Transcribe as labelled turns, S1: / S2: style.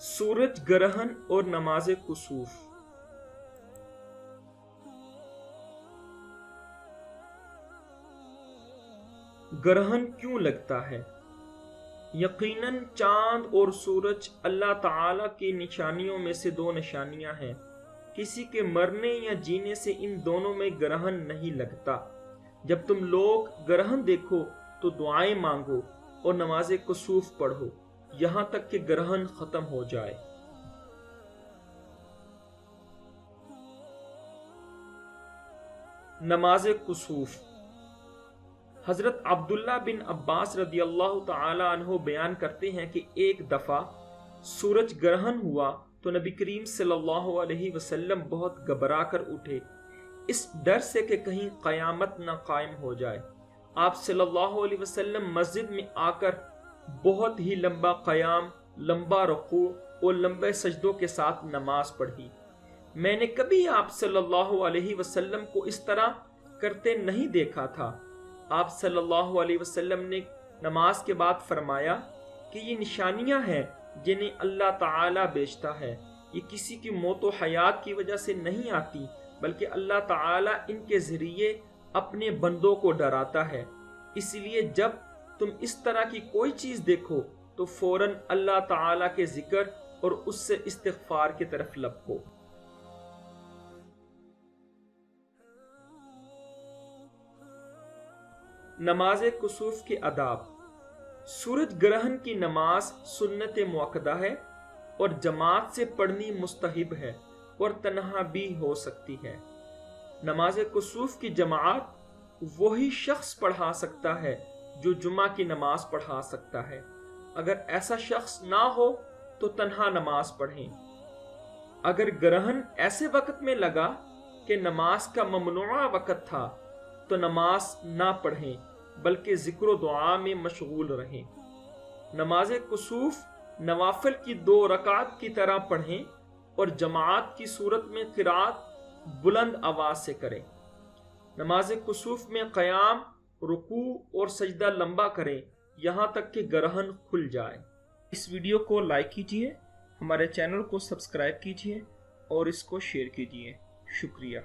S1: सूरज ग्रहण और नमाज कुसूफ। ग्रहण क्यों लगता है? यकीनन चांद और सूरज अल्लाह ताला की निशानियों में से दो निशानियां हैं। किसी के मरने या जीने से इन दोनों में ग्रहण नहीं लगता। जब तुम लोग ग्रहण देखो तो दुआएं मांगो और नमाज कुसूफ पढ़ो यहां तक कि ग्रहण खत्म हो जाए। नमाज कुसूफ। हजरत अब्दुल्ला बिन अब्बास रदियल्लाहु ताला अन्हु बयान करते हैं कि एक दफा सूरज ग्रहण हुआ तो नबी करीम सल्लल्लाहु अलैहि वसल्लम बहुत घबरा कर उठे, इस डर से कि कहीं कयामत न कायम हो जाए। आप सल्लल्लाहु अलैहि वसल्लम मस्जिद में आकर बहुत ही लंबा कयाम, लंबा रुकू और लंबे सजदों के साथ नमाज पढ़ी। मैंने कभी आप सल्लल्लाहु अलैहि वसल्लम को इस तरह करते नहीं देखा था। आप सल्लल्लाहु अलैहि वसल्लम ने नमाज के बाद फरमाया कि ये निशानियां हैं जिन्हें अल्लाह ताला बेचता है। ये किसी की मौत व हयात की वजह से नहीं आती, बल्कि अल्लाह ताला इनके जरिए अपने बंदों को डराता है। इसलिए जब तुम इस तरह की कोई चीज देखो तो फौरन अल्लाह ताला के जिक्र और उससे इस्तिगफार की तरफ लपको। नमाज कुसूफ के आदाब। सूरज ग्रहण की नमाज सुन्नत मुअक्कदा है और जमात से पढ़नी मुस्तहिब है और तन्हा भी हो सकती है। नमाज कुसूफ की जमात वही शख्स पढ़ा सकता है जो जुमा की नमाज पढ़ा सकता है। अगर ऐसा शख्स ना हो तो तन्हा नमाज पढ़ें। अगर ग्रहण ऐसे वक्त में लगा कि नमाज का ममनुआ वक्त था तो नमाज ना पढ़ें, बल्कि जिक्र दुआ में मशगूल रहें। नमाज कुसूफ नवाफिल की 2 रकात की तरह पढ़ें और जमात की सूरत में क़िरात बुलंद आवाज से करें। नमाज कुसूफ में क़याम, रुकू और सजदा लंबा करें यहां तक कि ग्रहण खुल जाए। इस वीडियो को लाइक कीजिए, हमारे चैनल को सब्सक्राइब कीजिए और इसको शेयर कीजिए। शुक्रिया।